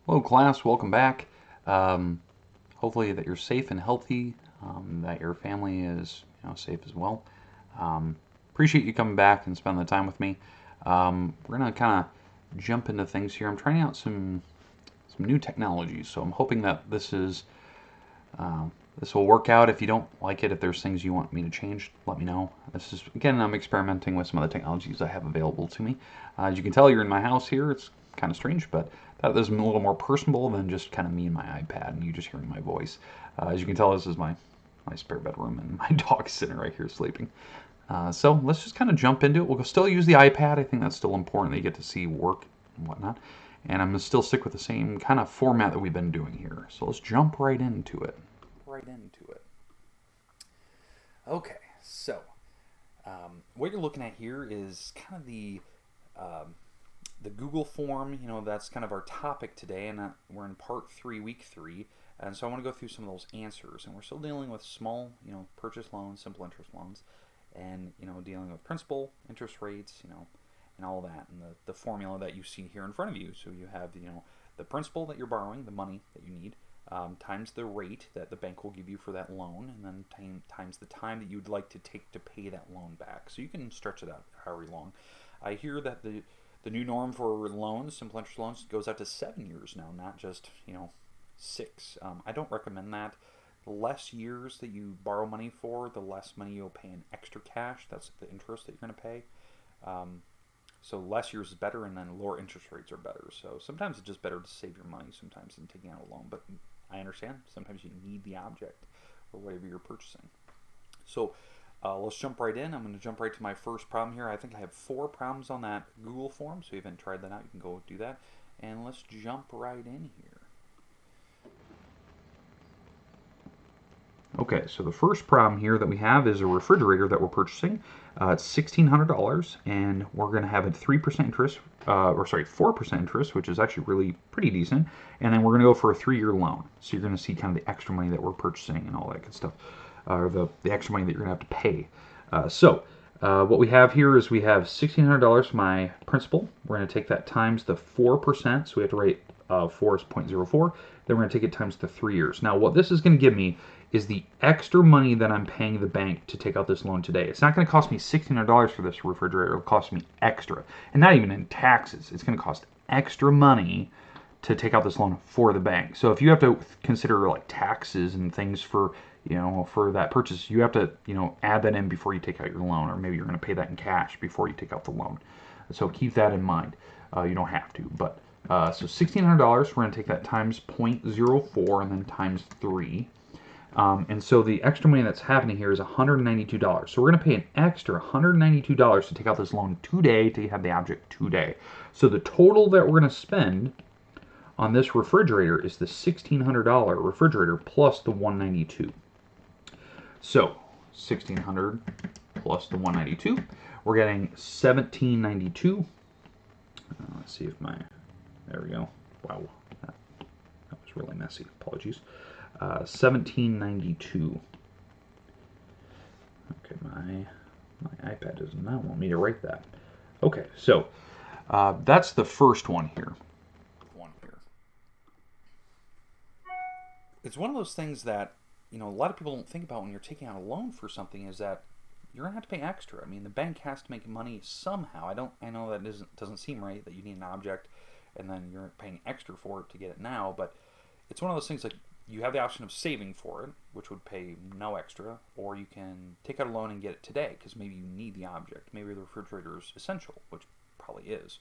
Hello, class. Welcome back. Um, Hopefully that you're safe and healthy, that your family is safe as well. Appreciate you coming back and spending the time with me. We're gonna kind of jump into things here. I'm trying out some new technologies, so I'm hoping that this will work out. If you don't like it, if there's things you want me to change, let me know. This is again, I'm experimenting with some of the technologies I have available to me. As you can tell, you're in my house here. It's kind of strange, but that is a little more personable than just kind of me and my iPad and you just hearing my voice. As you can tell, this is my spare bedroom and my dog's sitting right here sleeping. So let's just kind of jump into it. We'll still use the iPad. I think that's still important that you get to see work and whatnot. And I'm going to still stick with the same kind of format that we've been doing here. So let's jump right into it. Okay, so what you're looking at here is kind of um, the Google form. That's kind of our topic today, and we're in part 3, week 3. And so I want to go through some of those answers. And we're still dealing with small, purchase loans, simple interest loans, and dealing with principal, interest rates, and all that, and the formula that you see here in front of you. So you have the principal that you're borrowing, the money that you need, times the rate that the bank will give you for that loan, and then times the time that you'd like to take to pay that loan back. So you can stretch it out however long. I hear that the new norm for loans, simple interest loans, goes out to 7 years now, not just 6. I don't recommend that. The less years that you borrow money for, the less money you'll pay in extra cash. That's the interest that you're going to pay. So less years is better, and then lower interest rates are better. So sometimes it's just better to save your money sometimes than taking out a loan. But I understand sometimes you need the object or whatever you're purchasing. So let's jump right in. I'm going to jump right to my first problem here. I think I have 4 problems on that Google form. So if you haven't tried that out, you can go do that. And let's jump right in here. Okay, so the first problem here that we have is a refrigerator that we're purchasing. It's $1,600, and we're going to have a 3% interest, 4% interest, which is actually really pretty decent. And then we're going to go for a 3-year loan. So you're going to see kind of the extra money that we're purchasing and all that good stuff, or the extra money that you're going to have to pay. What we have here is we have $1,600 for my principal. We're going to take that times the 4%, so we have to write 4 is 0.04. Then we're going to take it times the 3 years. Now, what this is going to give me is the extra money that I'm paying the bank to take out this loan today. It's not going to cost me $1,600 for this refrigerator. It'll cost me extra. And not even in taxes. It's going to cost extra money to take out this loan for the bank. So if you have to consider like taxes and things for for that purchase, you have to add that in before you take out your loan, or maybe you're going to pay that in cash before you take out the loan. So keep that in mind. You don't have to, but so $1,600. We're going to take that times 0.04 and then times 3. And so the extra money that's happening here is $192. So we're going to pay an extra $192 to take out this loan today to have the object today. So the total that we're going to spend on this refrigerator is the $1,600 refrigerator plus the $192. So 1,600 plus the 192, we're getting 1,792. Let's see if there we go. Wow, that was really messy. Apologies. 1,792. Okay, my iPad does not want me to write that. Okay, so that's the first one here. It's one of those things that a lot of people don't think about when you're taking out a loan for something, is that you're gonna have to pay extra. I mean, the bank has to make money somehow. I know that doesn't seem right, that you need an object and then you're paying extra for it to get it now, but it's one of those things like you have the option of saving for it, which would pay no extra, or you can take out a loan and get it today because maybe you need the object. Maybe the refrigerator is essential, which probably is.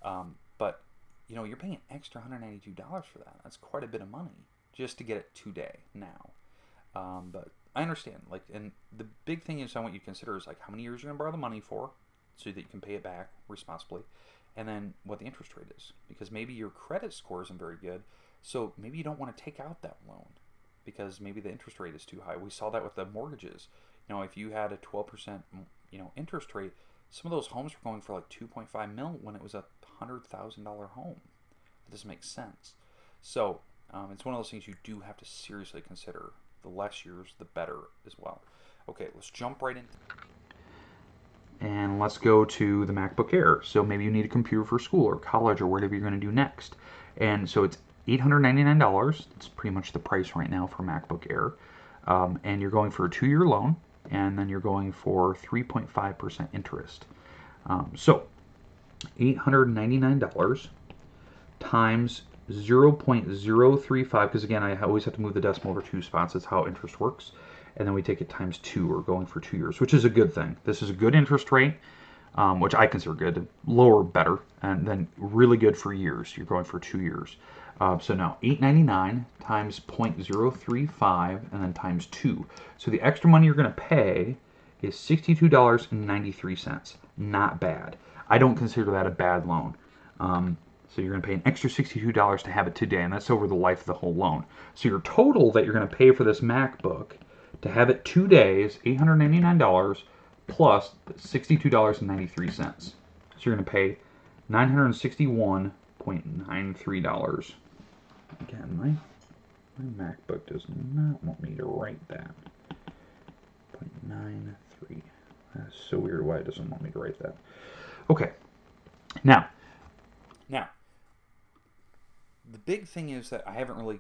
But you're paying an extra $192 for that. That's quite a bit of money just to get it today, now. But I understand, and the big thing is I want you to consider is how many years you're going to borrow the money for, so that you can pay it back responsibly, and then what the interest rate is, because maybe your credit score isn't very good, so maybe you don't want to take out that loan because maybe the interest rate is too high. We saw that with the mortgages. If you had a 12% interest rate, some of those homes were going for like 2.5 mil when it was a $100,000 home. It doesn't make sense. So it's one of those things you do have to seriously consider. The less years, the better as well. Okay, let's jump right in. And let's go to the MacBook Air. So maybe you need a computer for school or college or whatever you're going to do next. And so it's $899. That's pretty much the price right now for MacBook Air. And you're going for a 2-year loan, and then you're going for 3.5% interest. So $899 times 0.035, because again, I always have to move the decimal over 2 spots. That's how interest works. And then we take it times 2. We're going for 2 years, which is a good thing. This is a good interest rate, which I consider good. Lower, better, and then really good for years. You're going for 2 years. So now $899 times 0.035 and then times 2. So the extra money you're going to pay is $62.93. Not bad. I don't consider that a bad loan. So you're going to pay an extra $62 to have it today, and that's over the life of the whole loan. So your total that you're going to pay for this MacBook to have it 2 days, $899 plus $62.93. So you're going to pay $961.93. Again, my MacBook does not want me to write that. 0.93. That's so weird why it doesn't want me to write that. Okay. Now, the big thing is that I haven't really,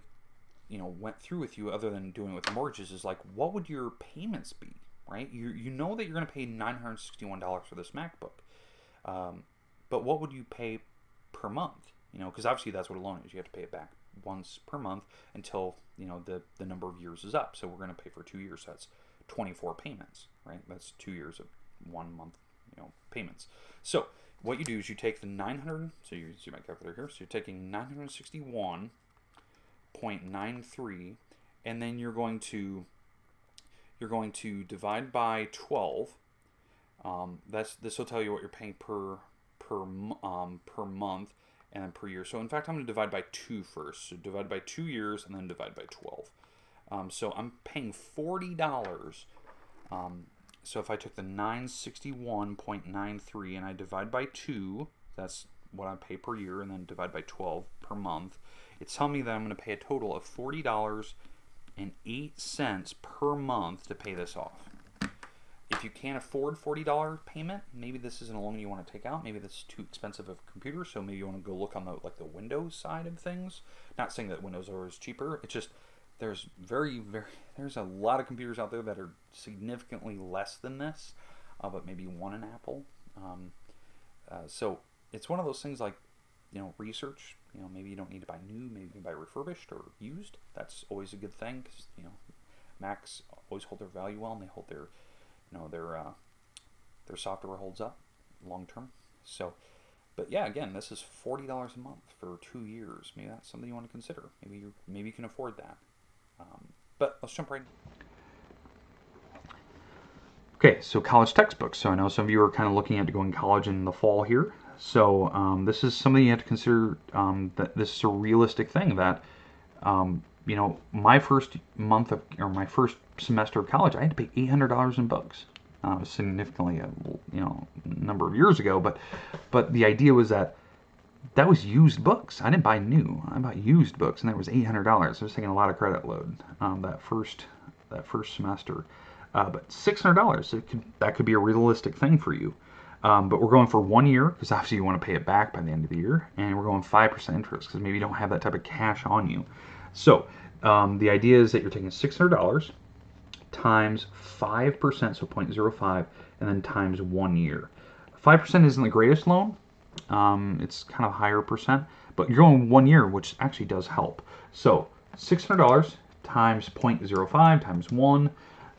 went through with you other than doing with mortgages is like, what would your payments be, right? You know that you're going to pay $961 for this MacBook. But what would you pay per month? Because obviously that's what a loan is. You have to pay it back once per month until, the number of years is up. So we're going to pay for 2 years. So that's 24 payments, right? That's 2 years of 1 month, payments. So what you do is you take the 900, so you see my calculator here, so you're taking 961.93, and then you're going to divide by 12. This will tell you what you're paying per month and then per year. So in fact, I'm going to divide by 2 first. So divide by 2 years and then divide by 12. So I'm paying $40. So if I took the 961.93 and I divide by 2, that's what I pay per year, and then divide by 12 per month, it's telling me that I'm going to pay a total of $40.08 per month to pay this off. If you can't afford $40 payment, maybe this isn't a loan you want to take out. Maybe this is too expensive of a computer, so maybe you want to go look on the Windows side of things. Not saying that Windows are always cheaper. It's just there's there's a lot of computers out there that are significantly less than this, but maybe one in Apple. So it's one of those things like, research. Maybe you don't need to buy new. Maybe you can buy refurbished or used. That's always a good thing because Macs always hold their value well, and they hold their software holds up long term. So, but yeah, again, this is $40 a month for 2 years. Maybe that's something you want to consider. Maybe you can afford that. But let's jump right in. Okay, so college textbooks. So I know some of you are kind of looking at going to college in the fall here. So this is something you have to consider, that this is a realistic thing that, my first my first semester of college, I had to pay $800 in books. Significantly, number of years ago, but the idea was that was used books. I didn't buy new. I bought used books, and that was $800. I was taking a lot of credit load that first semester. But $600, that could be a realistic thing for you. But we're going for 1 year because obviously you want to pay it back by the end of the year, and we're going 5% interest because maybe you don't have that type of cash on you. So the idea is that you're taking $600 times 5%, so 0.05, and then times 1 year. 5% isn't the greatest loan. It's kind of higher percent, but you're going 1 year, which actually does help. So $600 times 0.05 times 1.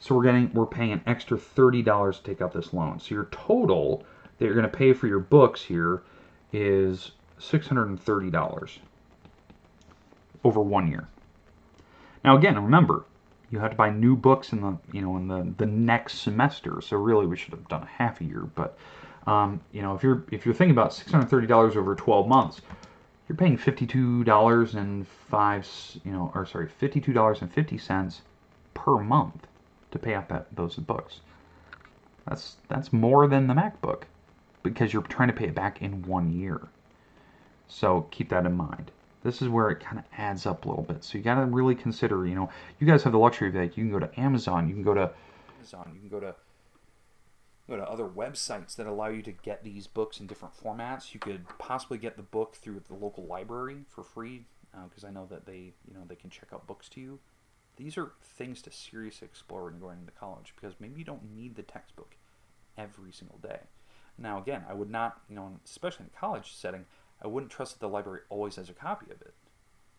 So we're paying an extra $30 to take out this loan. So your total that you're going to pay for your books here is $630 over 1 year. Now again, remember, you have to buy new books in the next semester. So really, we should have done a half a year. But if you're thinking about $630 over 12 months, you're paying $52.50 per month to pay off those books. That's more than the MacBook because you're trying to pay it back in 1 year. So keep that in mind. This is where it kind of adds up a little bit. So you got to really consider, you guys have the luxury of that. You can go to Amazon, you can go to go to other websites that allow you to get these books in different formats. You could possibly get the book through the local library for free, because I know that they can check out books to you. These are things to seriously explore when you're going into college, because maybe you don't need the textbook every single day. Now, again, I would not, especially in a college setting, I wouldn't trust that the library always has a copy of it,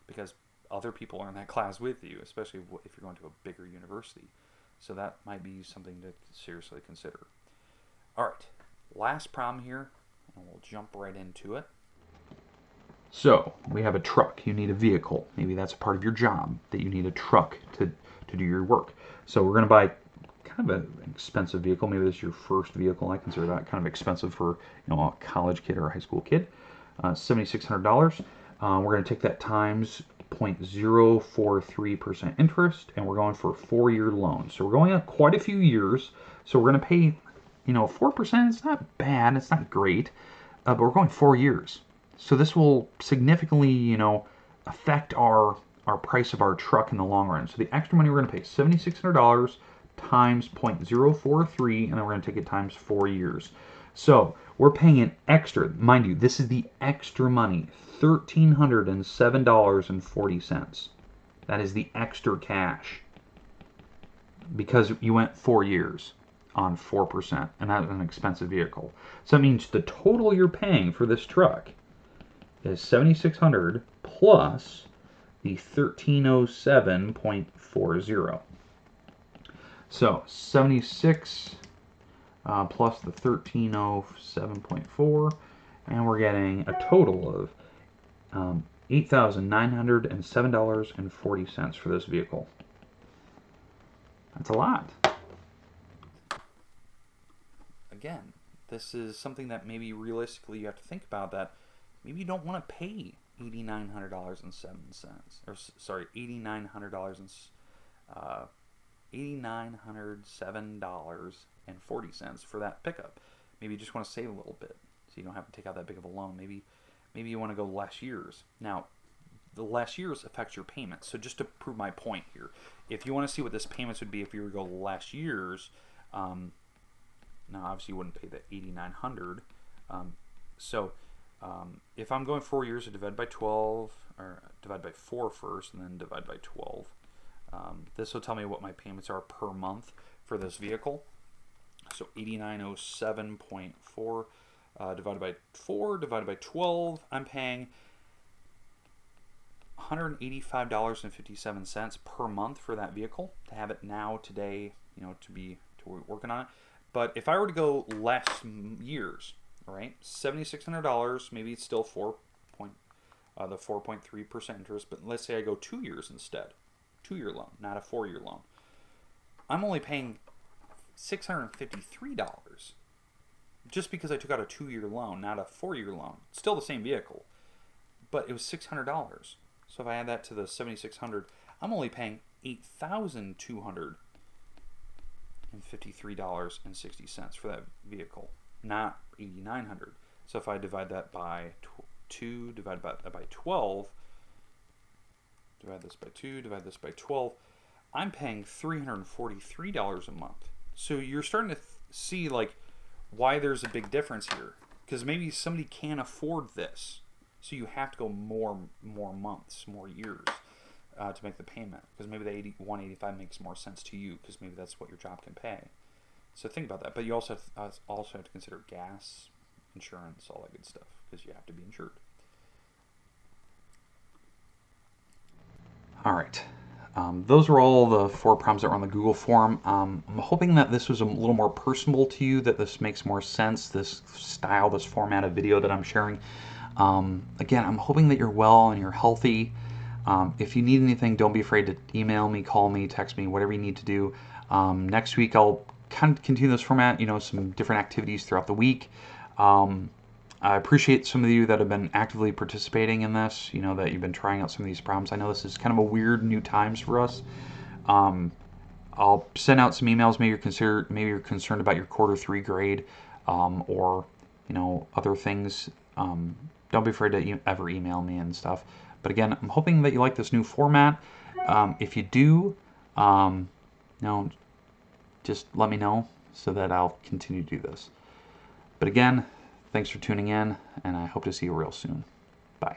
because other people are in that class with you, especially if you're going to a bigger university. So that might be something to seriously consider. All right, last problem here, and we'll jump right into it. So we have a truck. You need a vehicle. Maybe that's a part of your job, that you need a truck to do your work. So we're going to buy kind of an expensive vehicle. Maybe this is your first vehicle. I consider that kind of expensive for a college kid or a high school kid. $7,600. We're going to take that times 0.043% interest, and we're going for a 4-year loan. So we're going up quite a few years. So we're going to pay 4%. It's not bad. It's not great, but we're going 4 years. So this will significantly, affect our price of our truck in the long run. So the extra money we're going to pay, $7,600 times 0.043, and then we're going to take it times 4 years. So we're paying an extra, mind you, this is the extra money, $1,307.40. That is the extra cash, because you went 4 years on 4%, and that's an expensive vehicle. So that means the total you're paying for this truck is $7,600 plus the $1,307.40. So 76 plus the 1,307.4, and we're getting a total of $8,907.40 for this vehicle. That's a lot. Again, this is something that maybe realistically you have to think about, that maybe you don't want to pay $8,900.07, or sorry, $8,907.40 for that pickup. Maybe you just want to save a little bit, so you don't have to take out that big of a loan. Maybe you want to go less years. Now, the less years affects your payments. So just to prove my point here, if you want to see what this payments would be if you were to go less years, now obviously you wouldn't pay the $8,900. If I'm going 4 years, I divide by 12, or divide by 4 first, and then divide by 12. This will tell me what my payments are per month for this vehicle. So 8907.4 divided by 4 divided by 12, I'm paying $185.57 per month for that vehicle, to have it now, today, to be working on it. But if I were to go less years, right, $7,600, maybe it's still the 4.3% interest, but let's say I go 2 years instead, 2-year loan, not a 4-year loan. I'm only paying $653 just because I took out a 2-year loan, not a 4-year loan. Still the same vehicle, but it was $600. So if I add that to the $7,600, I'm only paying $8,253.60 for that vehicle, not $8,900. So if I divide that by 2, divide that by 12, divide this by 2, divide this by 12, I'm paying $343 a month. So you're starting to see why there's a big difference here, because maybe somebody can't afford this, so you have to go more months, more years to make the payment, because maybe the $185 makes more sense to you, because maybe that's what your job can pay. So think about that. But you also have to consider gas, insurance, all that good stuff, because you have to be insured. All right. Those are all the 4 problems that were on the Google form. I'm hoping that this was a little more personable to you, that this makes more sense, this style, this format of video that I'm sharing. Again, I'm hoping that you're well and you're healthy. If you need anything, don't be afraid to email me, call me, text me, whatever you need to do. Next week, I'll kind of continue this format, some different activities throughout the week. I appreciate some of you that have been actively participating in this, that you've been trying out some of these problems. I know this is kind of a weird new times for us. I'll send out some emails. Maybe you're concerned about your Q3 grade, or other things. Don't be afraid to ever email me and stuff. But again, I'm hoping that you like this new format. If you do, just let me know. so that I'll continue to do this. But again, thanks for tuning in, and I hope to see you real soon. Bye.